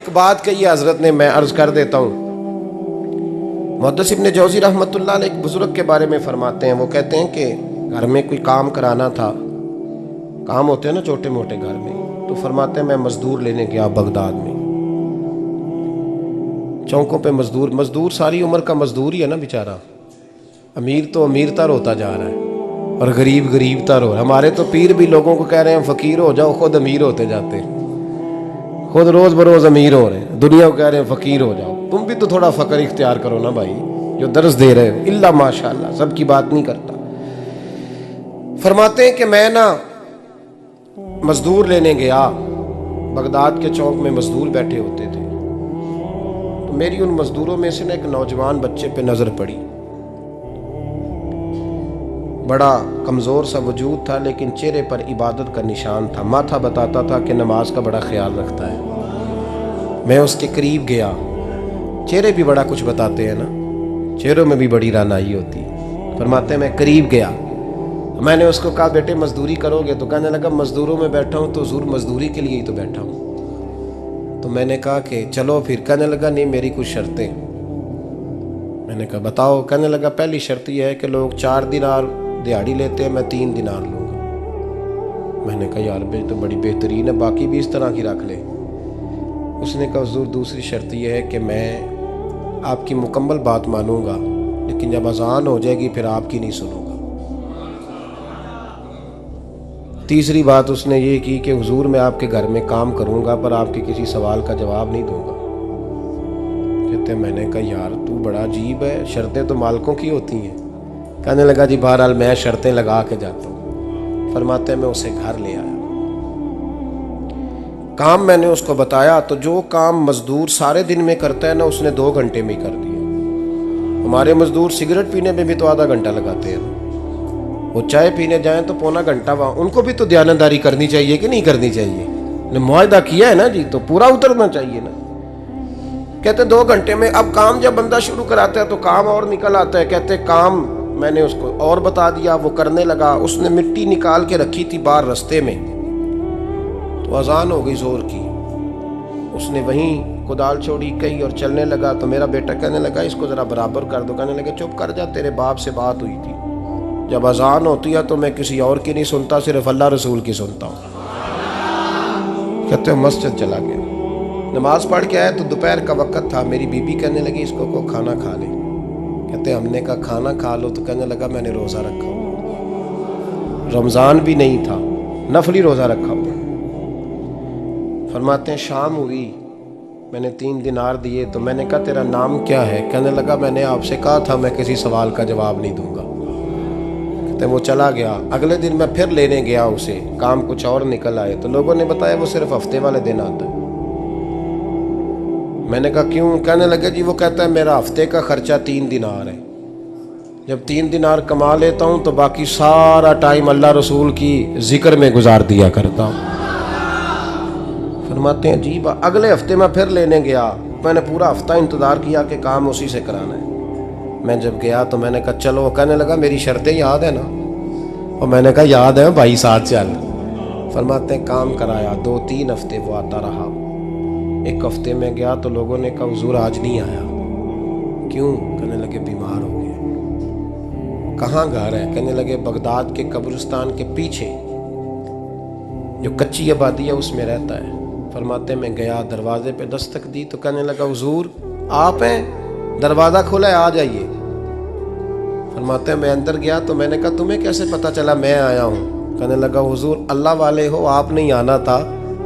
एक बात कही है हजरत ने, मैं अर्ज कर देता हूँ। मुहद्दिस इब्न जौज़ी रहमतुल्लाह अलैह एक बुजुर्ग के बारे में फरमाते हैं, वो कहते हैं कि घर में कोई काम कराना था, काम होते हैं ना छोटे मोटे घर में, तो फरमाते हैं मैं मजदूर लेने गया बगदाद में। चौकों पे मजदूर सारी उम्र का मजदूर ही है ना बेचारा। अमीर तो अमीरता होता जा रहा है और गरीब गरीबता हो रहा है। हमारे तो पीर भी लोगों को कह रहे हैं फकीर हो जाओ, खुद अमीर होते जाते हैं, खुद रोज बरोज अमीर हो रहे हैं, दुनिया को कह रहे हैं फकीर हो जाओ। तुम भी तो थोड़ा फकर इख्तियार करो ना भाई, जो दर्स दे रहे हो। इल्ला माशाअल्लाह, सबकी बात नहीं करता। फरमाते हैं कि मैं ना मजदूर लेने गया, बगदाद के चौक में मजदूर बैठे होते थे, तो मेरी उन मजदूरों में से ना एक नौजवान बच्चे पे नजर पड़ी। बड़ा कमज़ोर सा वजूद था, लेकिन चेहरे पर इबादत का निशान था। माथा बताता था कि नमाज का बड़ा ख्याल रखता है। मैं उसके करीब गया, चेहरे भी बड़ा कुछ बताते हैं ना, चेहरों में भी बड़ी रानाई होती है। फरमाते हैं मैं करीब गया, मैंने उसको कहा बेटे मजदूरी करोगे? तो कहने लगा मजदूरों में बैठा हूँ तो ज़रूर मजदूरी के लिए ही तो बैठा हूँ। तो मैंने कहा कि चलो फिर। कहने लगा नहीं, मेरी कुछ शर्तें। मैंने कहा बताओ? कहने लगा पहली शर्त यह है कि लोग 4 दिनार दिहाड़ी लेते हैं, मैं 3 दिनार लूँगा। मैंने कहा यार भाई तो बड़ी बेहतरीन है, बाकी भी इस तरह की रख ले। उसने कहा हुजूर दूसरी शर्त यह है कि मैं आपकी मुकम्मल बात मानूंगा, लेकिन जब अजान हो जाएगी फिर आपकी नहीं सुनूंगा। तीसरी बात उसने ये की कि हुजूर मैं आपके घर में काम करूंगा पर आपके किसी सवाल का जवाब नहीं दूंगा। कहते मैंने कहा यार तू बड़ा अजीब है, शर्तें तो मालिकों की होती हैं। कहने लगा जी बहरहाल मैं शर्तें लगा के जाता हूँ। फरमाते हैं मैं उसे घर ले आया, काम मैंने उसको बताया, तो जो काम मजदूर सारे दिन में करता है ना, उसने 2 घंटे में ही कर दिया। हमारे मजदूर सिगरेट पीने में भी तो आधा घंटा लगाते हैं, वो चाय पीने जाएं तो पौना घंटा। वहाँ उनको भी तो दयानतदारी करनी चाहिए कि नहीं करनी चाहिए? ने मुआहदा किया है ना जी, तो पूरा उतरना चाहिए ना। कहते 2 घंटे में। अब काम जब बंदा शुरू कराता है तो काम और निकल आता है। कहते काम मैंने उसको और बता दिया, वो करने लगा। उसने मिट्टी निकाल के रखी थी बाहर रास्ते में, तो अजान हो गई जोर की। उसने वहीं कुदाल छोड़ी कही और चलने लगा। तो मेरा बेटा कहने लगा इसको जरा बराबर कर दो। कहने लगे चुप कर जा, तेरे बाप से बात हुई थी, जब अजान होती है तो मैं किसी और की नहीं सुनता, सिर्फ अल्लाह रसूल की सुनता हूँ। कहते मस्जिद चला गया, नमाज पढ़ के आया तो दोपहर का वक्त था। मेरी बीबी कहने लगी इसको को खाना खा ले। कहते हमने कहा खाना खा लो, तो कहने लगा मैंने रोज़ा रखा हुआ, रमज़ान भी नहीं था, नफली रोज़ा रखा हुआ। फरमाते हैं शाम हुई, मैंने 3 दिनार दिए, तो मैंने कहा तेरा नाम क्या है? कहने लगा मैंने आपसे कहा था मैं किसी सवाल का जवाब नहीं दूंगा। कहते वो चला गया। अगले दिन मैं फिर लेने गया उसे, काम कुछ और निकल आए, तो लोगों ने बताया वो सिर्फ हफ्ते वाले दिन आता है। मैंने कहा क्यों? कहने लगे जी वो कहता है मेरा हफ्ते का खर्चा 3 दिनार है, जब 3 दिनार कमा लेता हूँ तो बाकी सारा टाइम अल्लाह रसूल की जिक्र में गुजार दिया करता हूँ। फरमाते हैं जी अगले हफ्ते मैं फिर लेने गया, मैंने पूरा हफ्ता इंतज़ार किया कि काम उसी से कराना है। मैं जब गया तो मैंने कहा चलो। कहने लगा मेरी शर्तें याद है ना? और मैंने कहा याद है भाई, साथ चल। फरमाते हैं काम कराया, 2-3 हफ्ते वो आता रहा। 1 हफ्ते में गया तो लोगों ने कहा हुजूर आज नहीं आया। क्यों? कहने लगे बीमार हो गए। कहाँ घर है? कहने लगे बगदाद के कब्रिस्तान के पीछे जो कच्ची आबादी है उसमें रहता है। फरमाते मैं गया, दरवाजे पे दस्तक दी तो कहने लगा हुजूर आप हैं? दरवाज़ा खोला है, आ जाइए। फरमाते मैं अंदर गया तो मैंने कहा तुम्हें कैसे पता चला मैं आया हूँ? कहने लगा हुजूर अल्लाह वाले हो, आप नहीं आना था,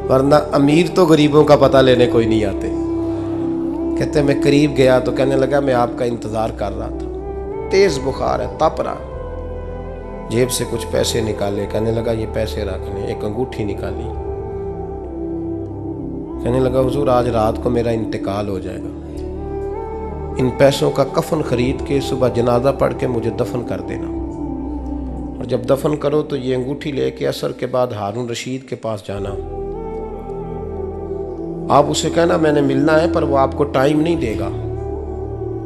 वरना अमीर तो गरीबों का पता लेने कोई नहीं आते। कहते मैं करीब गया तो कहने लगा मैं आपका इंतज़ार कर रहा था, तेज़ बुखार है, तप रहा। जेब से कुछ पैसे निकाले, कहने लगा ये पैसे रखने। एक अंगूठी निकाली, कहने लगा हुजूर आज रात को मेरा इंतकाल हो जाएगा, इन पैसों का कफन खरीद के सुबह जनाजा पढ़ के मुझे दफन कर देना, और जब दफन करो तो ये अंगूठी लेके असर के बाद हारून रशीद के पास जाना। आप उसे कहना मैंने मिलना है, पर वो आपको टाइम नहीं देगा।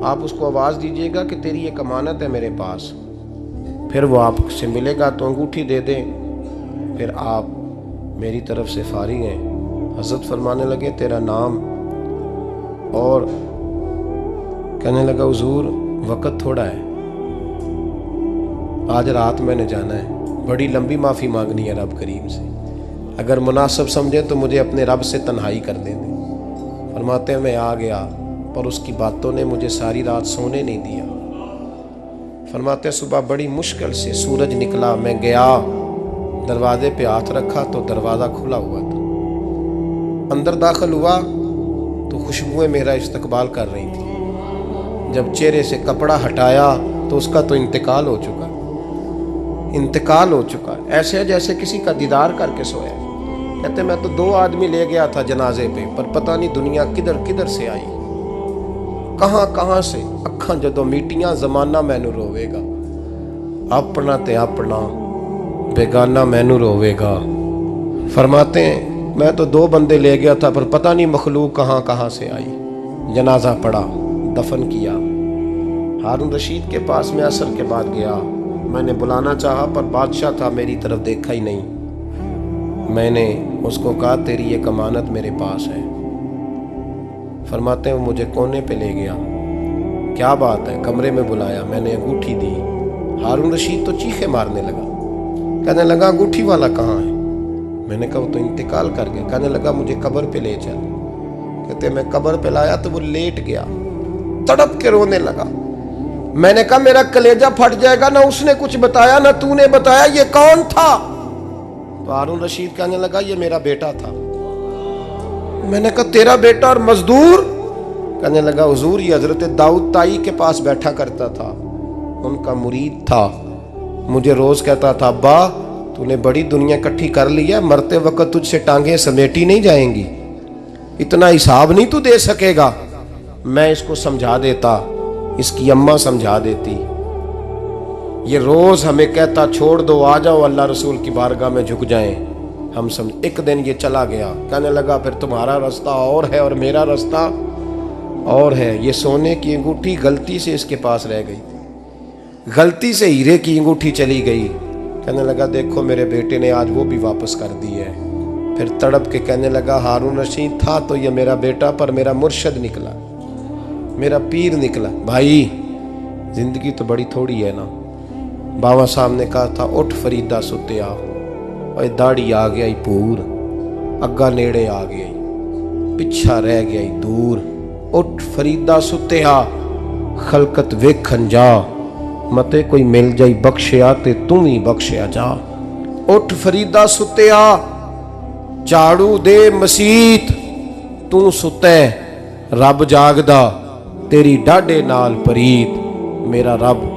आप उसको आवाज़ दीजिएगा कि तेरी एक अमानत है मेरे पास, फिर वो आपसे मिलेगा तो अंगूठी दे दें, फिर आप मेरी तरफ से फारिग हैं। हज़रत फरमाने लगे तेरा नाम? और कहने लगा हुजूर वक़्त थोड़ा है, आज रात मैंने जाना है, बड़ी लंबी माफ़ी मांगनी है रब करीम से, अगर मुनासिब समझे तो मुझे अपने रब से तन्हाई कर देने। फरमाते हैं मैं आ गया, पर उसकी बातों ने मुझे सारी रात सोने नहीं दिया। फरमाते हैं सुबह बड़ी मुश्किल से सूरज निकला, मैं गया, दरवाजे पे हाथ रखा तो दरवाज़ा खुला हुआ था। अंदर दाखिल हुआ तो खुशबुएं मेरा इस्तकबाल कर रही थी। जब चेहरे से कपड़ा हटाया तो उसका तो इंतकाल हो चुका, इंतकाल हो चुका, ऐसे जैसे किसी का दीदार करके सोया। कहते मैं तो 2 आदमी ले गया था जनाजे पे, पर पता नहीं दुनिया किधर किधर से आई, कहाँ कहाँ से। अखां जदों मीटियां जमाना मैनू रोवेगा, अपना ते अपना बेगाना मैनू रोवेगा। फरमाते हैं मैं तो 2 बंदे ले गया था, पर पता नहीं मखलूक कहाँ कहाँ से आई। जनाजा पड़ा, दफन किया। हारून रशीद के पास में असर के बाद गया, मैंने बुलाना चाहा पर बादशाह था, मेरी तरफ देखा ही नहीं। मैंने उसको कहा तेरी ये अमानत मेरे पास है। फरमाते हैं वो मुझे कोने पे ले गया, क्या बात है, कमरे में बुलाया, मैंने अंगूठी दी। हारून रशीद तो चीखे मारने लगा, कहने लगा अंगूठी वाला कहाँ है? मैंने कहा वो तो इंतकाल कर गया। कहने लगा मुझे कब्र पे ले चल। कहते मैं कब्र पे लाया तो वो लेट गया, तड़प के रोने लगा। मैंने कहा मेरा कलेजा फट जाएगा, ना उसने कुछ बताया ना तूने बताया, ये कौन था? तो हारून रशीद कहने लगा ये मेरा बेटा था। मैंने कहा तेरा बेटा और मजदूर? कहने लगा हुजूर ये हजरत दाऊद ताई के पास बैठा करता था, उनका मुरीद था, मुझे रोज कहता था अब्बा तूने बड़ी दुनिया इकट्ठी कर ली है, मरते वक्त तुझसे टांगे समेटी नहीं जाएंगी, इतना हिसाब नहीं तू दे सकेगा। मैं इसको समझा देता, इसकी अम्मा समझा देती। ये रोज हमें कहता छोड़ दो, आ जाओ अल्लाह रसूल की बारगाह में झुक जाएं, हम समझ। एक दिन ये चला गया, कहने लगा फिर तुम्हारा रास्ता और है और मेरा रास्ता और है। ये सोने की अंगूठी गलती से इसके पास रह गई थी, गलती से हीरे की अंगूठी चली गई। कहने लगा देखो मेरे बेटे ने आज वो भी वापस कर दी है। फिर तड़प के कहने लगा हारून रशीद था तो ये मेरा बेटा, पर मेरा मुर्शद निकला, मेरा पीर निकला। भाई जिंदगी तो बड़ी थोड़ी है ना। बाबा साहब ने कहा था उठ फरीदा सुत्या, और दाढ़ी आ गया पूर, अग्गा नेड़े आ गया, पिछा रह गया दूर। उठ फरीदा सुत्या खलकत वेखन जा, मते कोई मिल जाई बख्शिया ते तू ही बख्शिया जा। उठ फरीदा सुत्या झाड़ू दे मसीत, तू सुते रब जागदा, तेरी डाडे नाल परीत, मेरा रब